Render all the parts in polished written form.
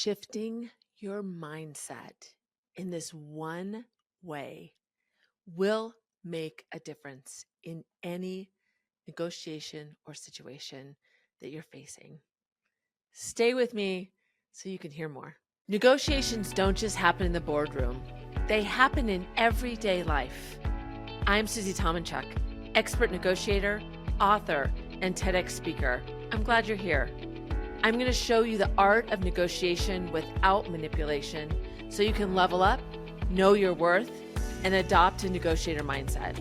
shifting your mindset in this one way will make a difference in any negotiation or situation that you're facing. Stay with me so you can hear more. Negotiations don't just happen in the boardroom, they happen in everyday life. I'm Susie Tomanchuk, expert negotiator, author, and TEDx speaker. I'm glad you're here. I'm going to show you the art of negotiation without manipulation so you can level up, know your worth, and adopt a negotiator mindset.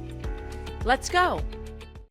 Let's go.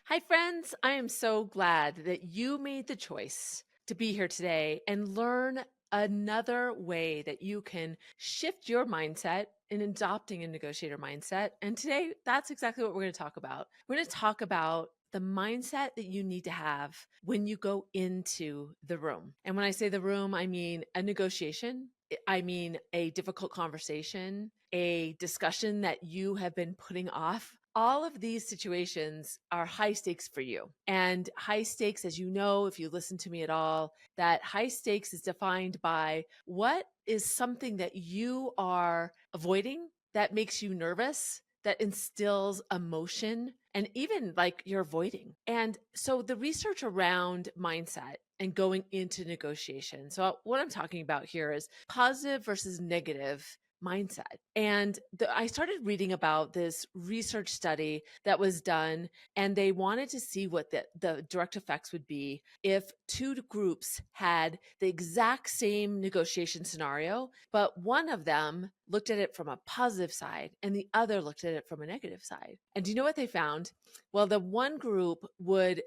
Hi, friends. I am so glad that you made the choice to be here today and learn another way that you can shift your mindset in adopting a negotiator mindset. And today, that's exactly what we're going to talk about. We're going to talk about the mindset that you need to have when you go into the room. And when I say the room, I mean a negotiation. I mean a difficult conversation, a discussion that you have been putting off. All of these situations are high stakes for you. And high stakes, as you know, if you listen to me at all, that high stakes is defined by what is something that you are avoiding that makes you nervous, that instills emotion, and even like you're avoiding. And so the research around mindset and going into negotiation. So what I'm talking about here is positive versus negative mindset. And I started reading about this research study that was done, and they wanted to see what the direct effects would be if two groups had the exact same negotiation scenario, but one of them looked at it from a positive side and the other looked at it from a negative side. And do you know what they found? Well, the one group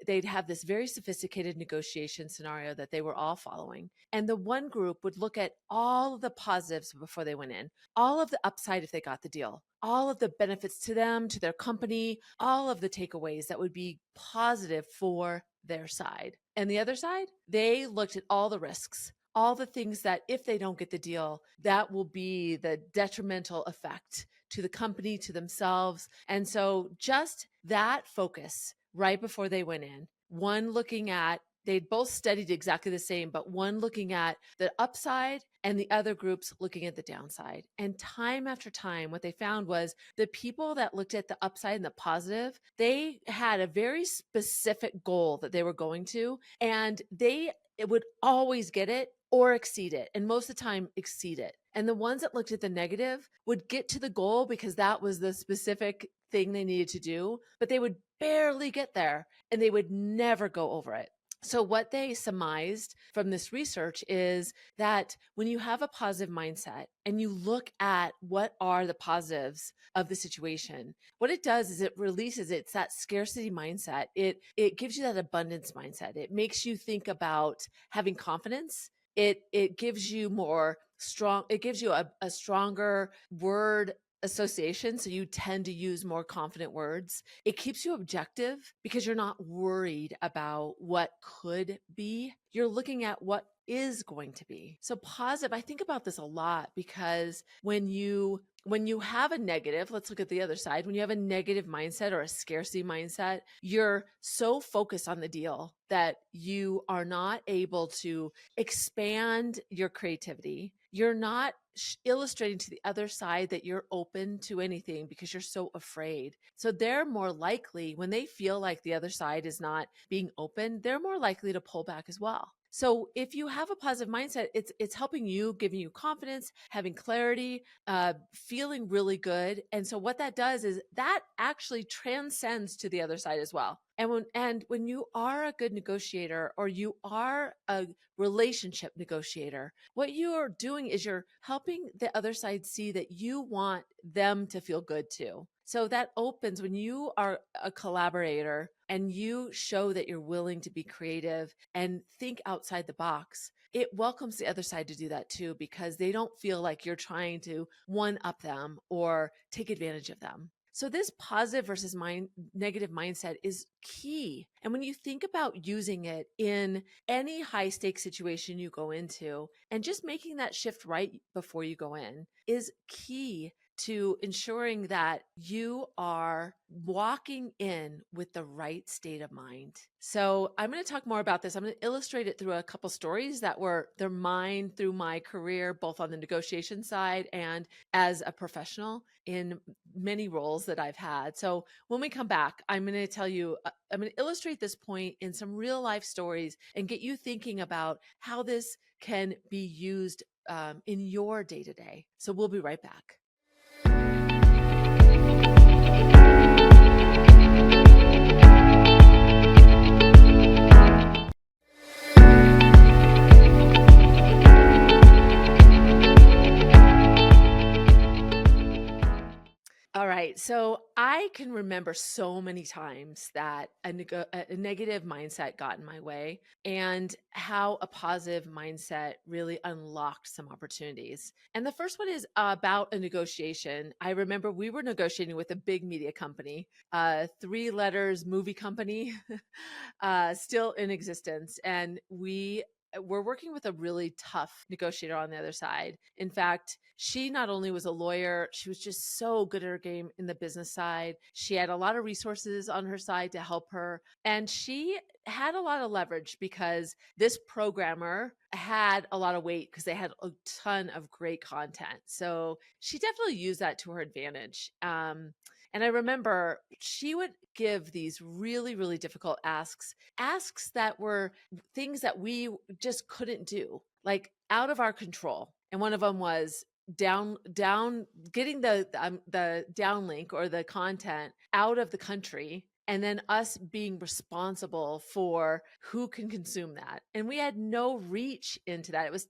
they'd have this very sophisticated negotiation scenario that they were all following. And the one group would look at all of the positives before they went in, all of the upside if they got the deal, all of the benefits to them, to their company, all of the takeaways that would be positive for their side. And the other side, they looked at all the risks, all the things that if they don't get the deal, that will be the detrimental effect to the company, to themselves. And so just that focus right before they went in, one looking at, they'd both studied exactly the same, but one looking at the upside and the other groups looking at the downside. And time after time, what they found was the people that looked at the upside and the positive, they had a very specific goal that they were going to, and it would always get it or exceed it. And most of the time exceed it. And the ones that looked at the negative would get to the goal because that was the specific thing they needed to do, but they would barely get there and they would never go over it. So what they surmised from this research is that when you have a positive mindset and you look at what are the positives of the situation, what it does is it releases, it's that scarcity mindset. It gives you that abundance mindset. It makes you think about having confidence. It gives you it gives you a stronger word association. So you tend to use more confident words. It keeps you objective because you're not worried about what could be. You're looking at what is going to be. So positive, I think about this a lot because when you have a negative, let's look at the other side. When you have a negative mindset or a scarcity mindset, you're so focused on the deal that you are not able to expand your creativity. You're not illustrating to the other side that you're open to anything because you're so afraid. So they're more likely, when they feel like the other side is not being open, they're more likely to pull back as well. So if you have a positive mindset, it's helping you, giving you confidence, having clarity, feeling really good. And so what that does is that actually transcends to the other side as well. And when you are a good negotiator or you are a relationship negotiator, what you are doing is you're helping the other side see that you want them to feel good too. So that opens when you are a collaborator and you show that you're willing to be creative and think outside the box. It welcomes the other side to do that too, because they don't feel like you're trying to one up them or take advantage of them. So this positive versus negative mindset is key. And when you think about using it in any high stakes situation you go into and just making that shift right before you go in is key to ensuring that you are walking in with the right state of mind. So I'm going to talk more about this. I'm going to illustrate it through a couple stories that were they're mine through my career, both on the negotiation side and as a professional in many roles that I've had. So when we come back, I'm going to tell you, I'm going to illustrate this point in some real life stories and get you thinking about how this can be used in your day to day. So we'll be right back. All right. So I can remember so many times that a negative mindset got in my way and how a positive mindset really unlocked some opportunities. And the first one is about a negotiation. I remember we were negotiating with a big media company, 3 letters movie company, still in existence. And we're working with a really tough negotiator on the other side. In fact, she not only was a lawyer, she was just so good at her game in the business side. She had a lot of resources on her side to help her. And she had a lot of leverage because this programmer had a lot of weight because they had a ton of great content. So she definitely used that to her advantage. And I remember she would give these really, really difficult asks that were things that we just couldn't do, like out of our control. And one of them was getting the downlink or the content out of the country, and then us being responsible for who can consume that. And we had no reach into that. It was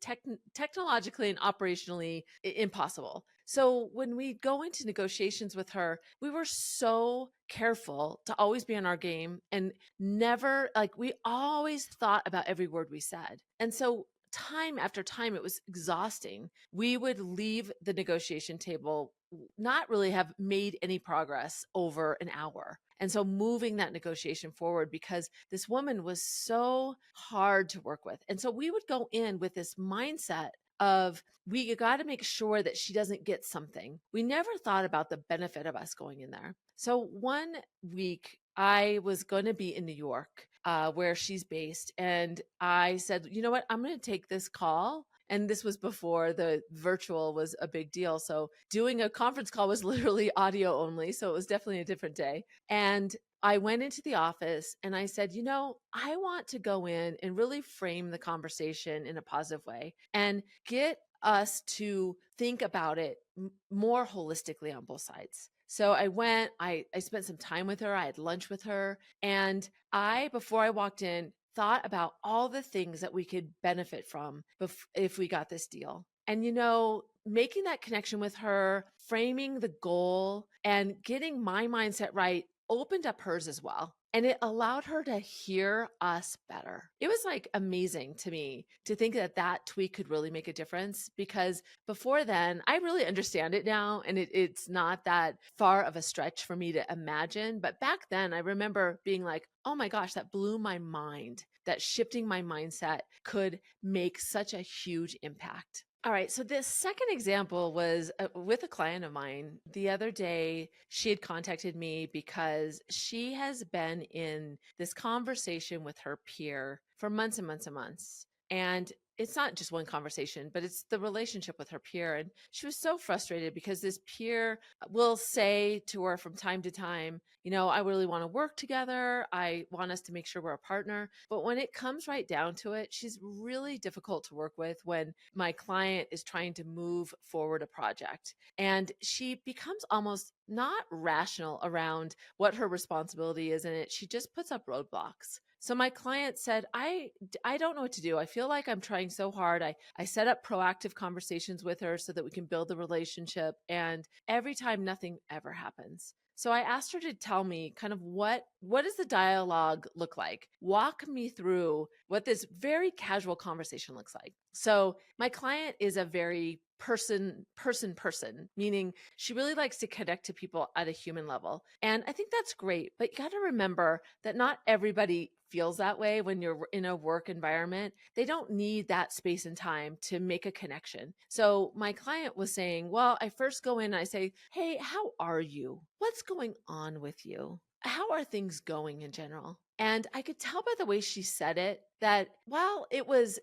technologically and operationally impossible. So when we go into negotiations with her, we were so careful to always be on our game and never, like, we always thought about every word we said. And so time after time, it was exhausting. We would leave the negotiation table, not really have made any progress over an hour. And so moving that negotiation forward, because this woman was so hard to work with. And so we would go in with this mindset of, we got to make sure that she doesn't get something. We never thought about the benefit of us going in there. So one week I was going to be in New York, where she's based. And I said, you know what, I'm going to take this call. And this was before the virtual was a big deal. So doing a conference call was literally audio only. So it was definitely a different day. And I went into the office and I said, you know, I want to go in and really frame the conversation in a positive way and get us to think about it more holistically on both sides. So I went, I spent some time with her. I had lunch with her. And before I walked in, thought about all the things that we could benefit from if we got this deal. And, you know, making that connection with her, framing the goal, and getting my mindset right opened up hers as well. And it allowed her to hear us better. It was like amazing to me to think that that tweak could really make a difference, because before then, I really understand it now. And it's not that far of a stretch for me to imagine. But back then, I remember being like, oh my gosh, that blew my mind, that shifting my mindset could make such a huge impact. All right. So this second example was with a client of mine. The other day, she had contacted me because she has been in this conversation with her peer for months and months and months. And it's not just one conversation, but it's the relationship with her peer. And she was so frustrated because this peer will say to her from time to time, you know, I really want to work together. I want us to make sure we're a partner. But when it comes right down to it, she's really difficult to work with when my client is trying to move forward a project. And she becomes almost not rational around what her responsibility is in it. She just puts up roadblocks. So my client said, I don't know what to do. I feel like I'm trying so hard. I set up proactive conversations with her so that we can build the relationship. And every time, nothing ever happens. So I asked her to tell me kind of what does the dialogue look like? Walk me through what this very casual conversation looks like. So my client is a very person, meaning she really likes to connect to people at a human level. And I think that's great, but you got to remember that not everybody feels that way when you're in a work environment. They don't need that space and time to make a connection. So my client was saying, well, I first go in and I say, hey, how are you? What's going on with you? How are things going in general? And I could tell by the way she said it that while it was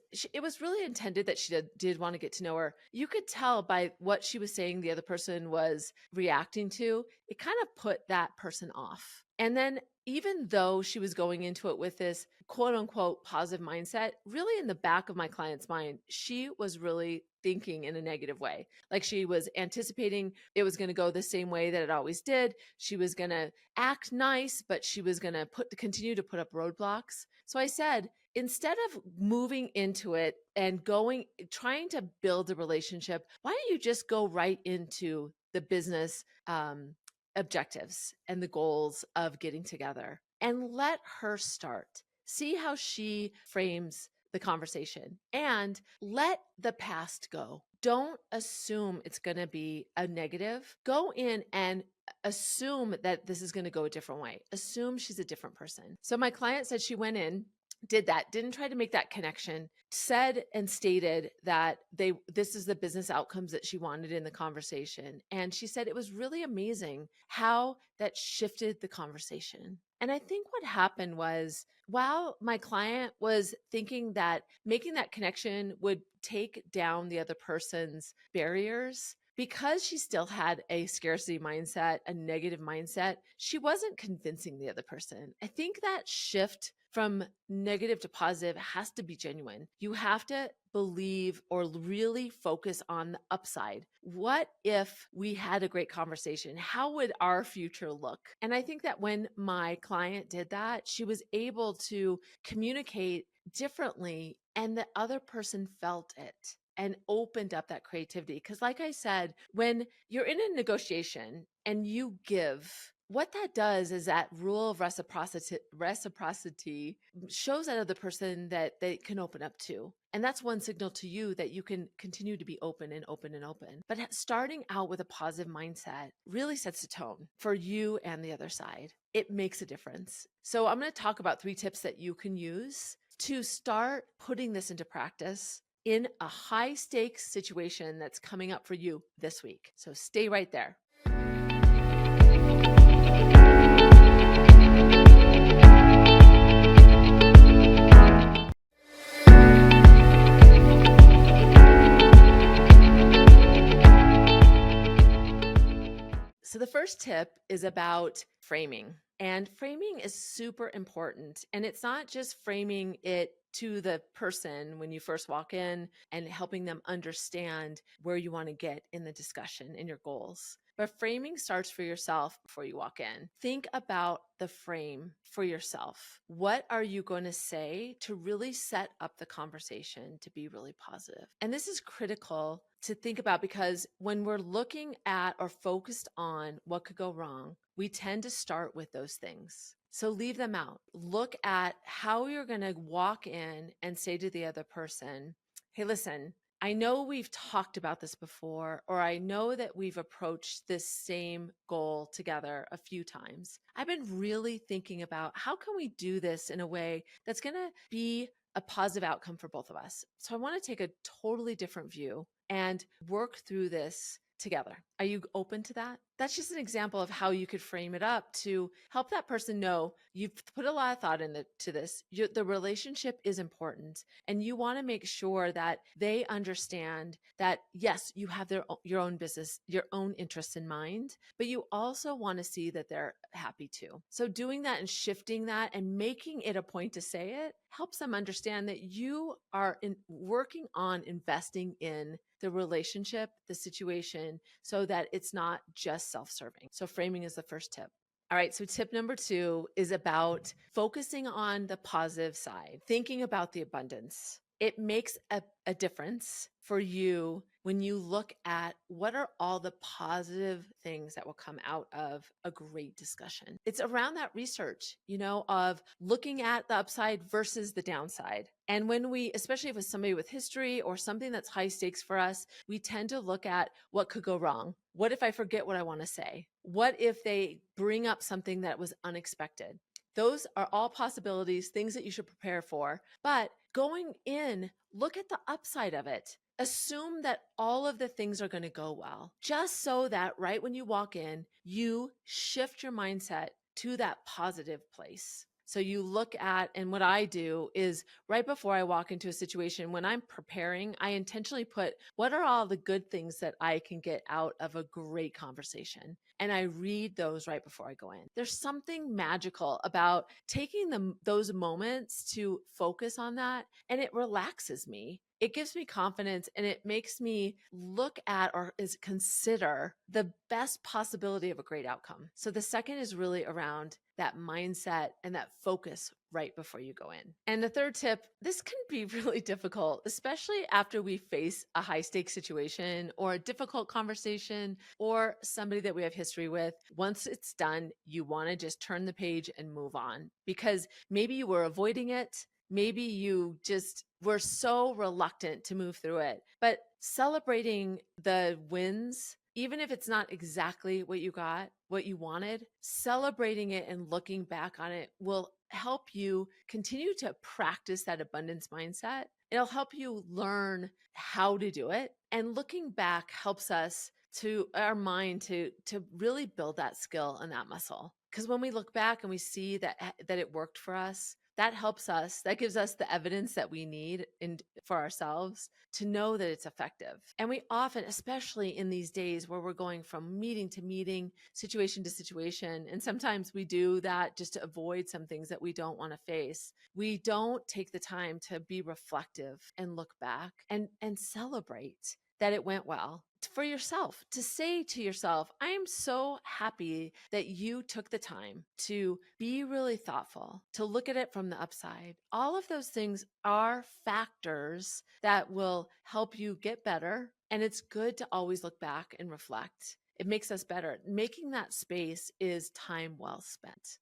really intended that she did want to get to know her, you could tell by what she was saying the other person was reacting to, it kind of put that person off. And then even though she was going into it with this quote unquote positive mindset, really in the back of my client's mind, she was really thinking in a negative way. Like she was anticipating it was going to go the same way that it always did. She was going to act nice, but she was going to continue to put up roadblocks. So I said, instead of moving into it and trying to build a relationship, why don't you just go right into the business objectives and the goals of getting together and let her start? See how she frames the conversation and let the past go. Don't assume it's going to be a negative. Go in and assume that this is going to go a different way. Assume she's a different person. So my client said she went in, did that, didn't try to make that connection, said and stated that this is the business outcomes that she wanted in the conversation. And she said it was really amazing how that shifted the conversation. And I think what happened was, while my client was thinking that making that connection would take down the other person's barriers, because she still had a scarcity mindset, a negative mindset, she wasn't convincing the other person. I think that shift from negative to positive has to be genuine. You have to believe or really focus on the upside. What if we had a great conversation? How would our future look? And I think that when my client did that, she was able to communicate differently and the other person felt it and opened up that creativity. Because like I said, when you're in a negotiation and you give, what that does is that rule of reciprocity shows that other person that they can open up to. And that's one signal to you that you can continue to be open and open and open. But starting out with a positive mindset really sets the tone for you and the other side. It makes a difference. So I'm going to talk about 3 tips that you can use to start putting this into practice in a high stakes situation that's coming up for you this week. So stay right there. So the first tip is about framing. And framing is super important. And it's not just framing it to the person when you first walk in and helping them understand where you want to get in the discussion and your goals. But framing starts for yourself before you walk in. Think about the frame for yourself. What are you going to say to really set up the conversation to be really positive? And this is critical to think about, because when we're looking at or focused on what could go wrong, we tend to start with those things. So leave them out. Look at how you're going to walk in and say to the other person, hey, listen, I know we've talked about this before, or I know that we've approached this same goal together a few times. I've been really thinking about how can we do this in a way that's going to be a positive outcome for both of us. So I want to take a totally different view and work through this together. Are you open to that? That's just an example of how you could frame it up to help that person know you've put a lot of thought into this. The relationship is important, and you want to make sure that they understand that, yes, you have your own business, your own interests in mind, but you also want to see that they're happy too. So doing that and shifting that and making it a point to say it helps them understand that you are working on investing in the relationship, the situation, so that it's not just self-serving. So framing is the first tip. All right, so tip number 2 is about focusing on the positive side, thinking about the abundance. it makes a difference for you when you look at what are all the positive things that will come out of a great discussion. It's around that research, of looking at the upside versus the downside. And when we, especially if it's somebody with history or something that's high stakes for us, we tend to look at what could go wrong. What if I forget what I want to say? What if they bring up something that was unexpected? Those are all possibilities, things that you should prepare for. But going in, look at the upside of it. Assume that all of the things are going to go well, just so that right when you walk in, you shift your mindset to that positive place. So you look at, and what I do is right before I walk into a situation, when I'm preparing, I intentionally put, what are all the good things that I can get out of a great conversation? And I read those right before I go in. There's something magical about taking those moments to focus on that, and it relaxes me. It gives me confidence, and it makes me look at or is consider the best possibility of a great outcome. So the second is really around that mindset and that focus right before you go in. And the third tip, this can be really difficult, especially after we face a high stakes situation or a difficult conversation or somebody that we have history with. Once it's done, you want to just turn the page and move on, because maybe you were avoiding it. Maybe you just were so reluctant to move through it. But celebrating the wins, even if it's not exactly what you got, what you wanted, celebrating it and looking back on it will help you continue to practice that abundance mindset. It'll help you learn how to do it. And looking back helps us to our mind to really build that skill and that muscle. Because when we look back and we see that it worked for us, that helps us, that gives us the evidence that we need for ourselves to know that it's effective. And we often, especially in these days where we're going from meeting to meeting, situation to situation, and sometimes we do that just to avoid some things that we don't want to face, we don't take the time to be reflective and look back and celebrate that it went well. For yourself, to say to yourself, I am so happy that you took the time to be really thoughtful, to look at it from the upside. All of those things are factors that will help you get better. And it's good to always look back and reflect. It makes us better. Making that space is time well spent.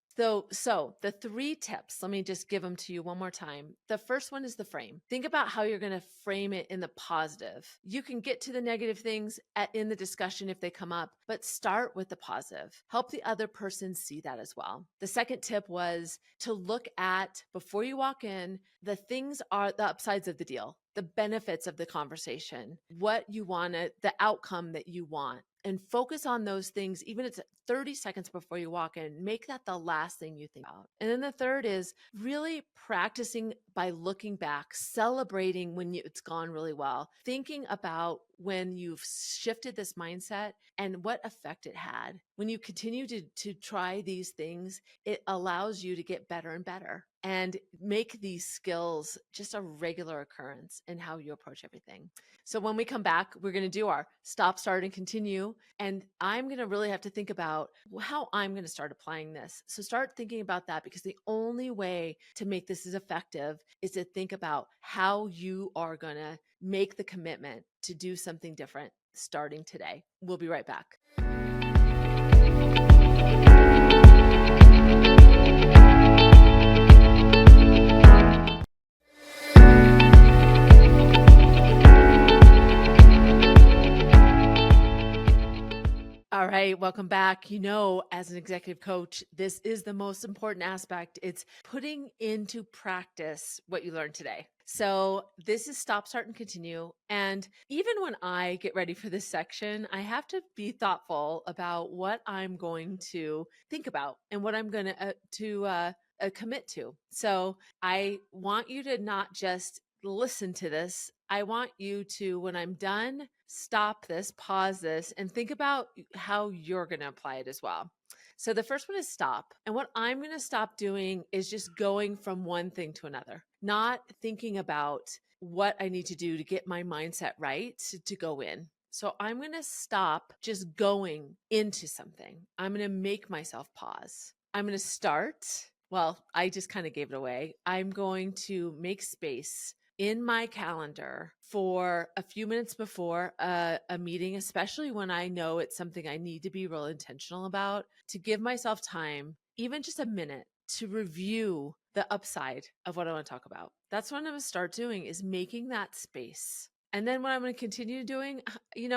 So the 3 tips, let me just give them to you one more time. The first one is the frame. Think about how you're going to frame it in the positive. You can get to the negative things in the discussion if they come up, but start with the positive. Help the other person see that as well. The second tip was to look at, before you walk in, the things are the upsides of the deal, the benefits of the conversation, what you want, the outcome that you want. And focus on those things, even if it's 30 seconds before you walk in. Make that the last thing you think about. And then the third is really practicing by looking back, celebrating when it's gone really well, thinking about when you've shifted this mindset and what effect it had. When you continue to try these things, it allows you to get better and better and make these skills just a regular occurrence in how you approach everything. So when we come back, we're going to do our stop, start, and continue. And I'm going to really have to think about how I'm going to start applying this. So start thinking about that, because the only way to make this as effective is to think about how you are going to make the commitment to do something different starting today. We'll be right back. All right, welcome back. As an executive coach, this is the most important aspect. It's putting into practice what you learned today. So this is stop, start, and continue. And even when I get ready for this section, I have to be thoughtful about what I'm going to think about and what I'm going to commit to. So I want you to not just listen to this. I want you to, when I'm done, stop this, pause this, and think about how you're going to apply it as well. So the first one is stop. And what I'm going to stop doing is just going from one thing to another, not thinking about what I need to do to get my mindset right to go in. So I'm going to stop just going into something. I'm going to make myself pause. I'm going to start. Well, I just kind of gave it away. I'm going to make space in my calendar for a few minutes before a meeting, especially when I know it's something I need to be real intentional about, to give myself time, even just a minute, to review the upside of what I want to talk about. That's what I'm going to start doing, is making that space. And then what I'm going to continue doing,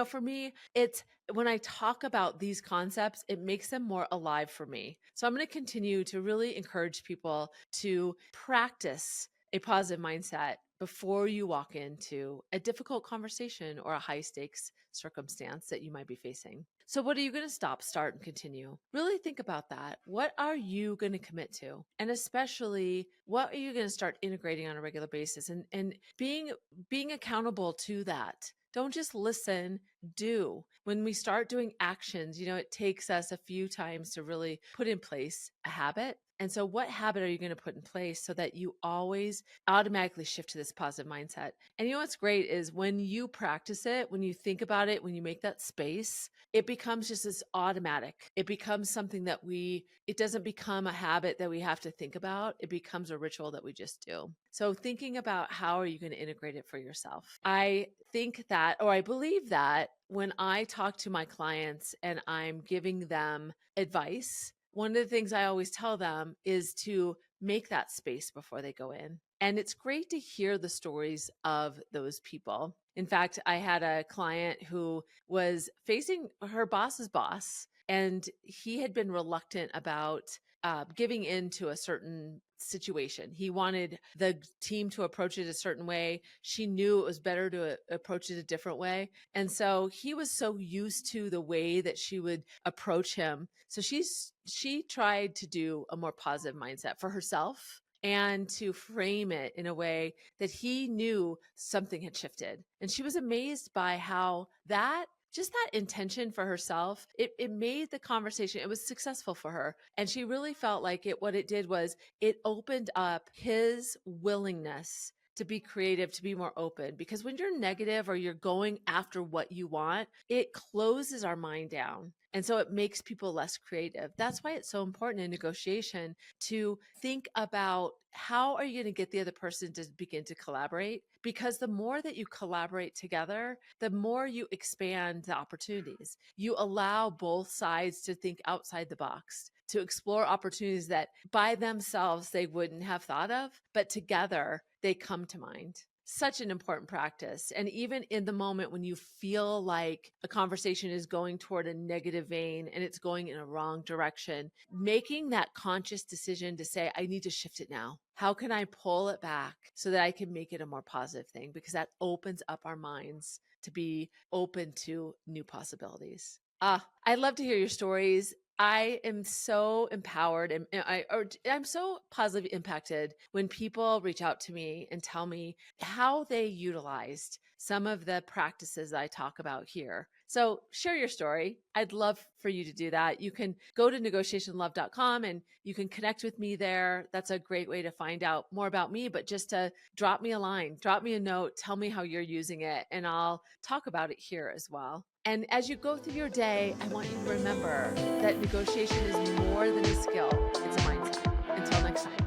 for me, it's when I talk about these concepts, it makes them more alive for me. So I'm going to continue to really encourage people to practice a positive mindset before you walk into a difficult conversation or a high stakes circumstance that you might be facing. So what are you going to stop, start, and continue? Really think about that. What are you going to commit to? And especially, what are you going to start integrating on a regular basis, and being accountable to that? Don't just listen, do. When we start doing actions, it takes us a few times to really put in place a habit. And so what habit are you going to put in place so that you always automatically shift to this positive mindset? And what's great is when you practice it, when you think about it, when you make that space, it becomes just this automatic. It becomes something that it doesn't become a habit that we have to think about. It becomes a ritual that we just do. So thinking about how are you going to integrate it for yourself? I think that, or I believe that, when I talk to my clients and I'm giving them advice, one of the things I always tell them is to make that space before they go in. And it's great to hear the stories of those people. In fact, I had a client who was facing her boss's boss, and he had been reluctant about giving in to a certain situation. He wanted the team to approach it a certain way. She knew it was better to approach it a different way. And so he was so used to the way that she would approach him. So she tried to do a more positive mindset for herself and to frame it in a way that he knew something had shifted. And she was amazed by how just that intention for herself, it made the conversation, it was successful for her. And she really felt like what it did was it opened up his willingness to be creative, to be more open. Because when you're negative or you're going after what you want, it closes our mind down. And so it makes people less creative. That's why it's so important in negotiation to think about how are you going to get the other person to begin to collaborate? Because the more that you collaborate together, the more you expand the opportunities. You allow both sides to think outside the box, to explore opportunities that by themselves they wouldn't have thought of, but together they come to mind. Such an important practice. And even in the moment when you feel like a conversation is going toward a negative vein and it's going in a wrong direction, making that conscious decision to say, I need to shift it now. How can I pull it back so that I can make it a more positive thing? Because that opens up our minds to be open to new possibilities. I'd love to hear your stories. I am so empowered and I'm so positively impacted when people reach out to me and tell me how they utilized some of the practices I talk about here. So share your story. I'd love for you to do that. You can go to negotiationlove.com and you can connect with me there. That's a great way to find out more about me, but just to drop me a line, drop me a note, tell me how you're using it, and I'll talk about it here as well. And as you go through your day, I want you to remember that negotiation is more than a skill, it's a mindset. Until next time.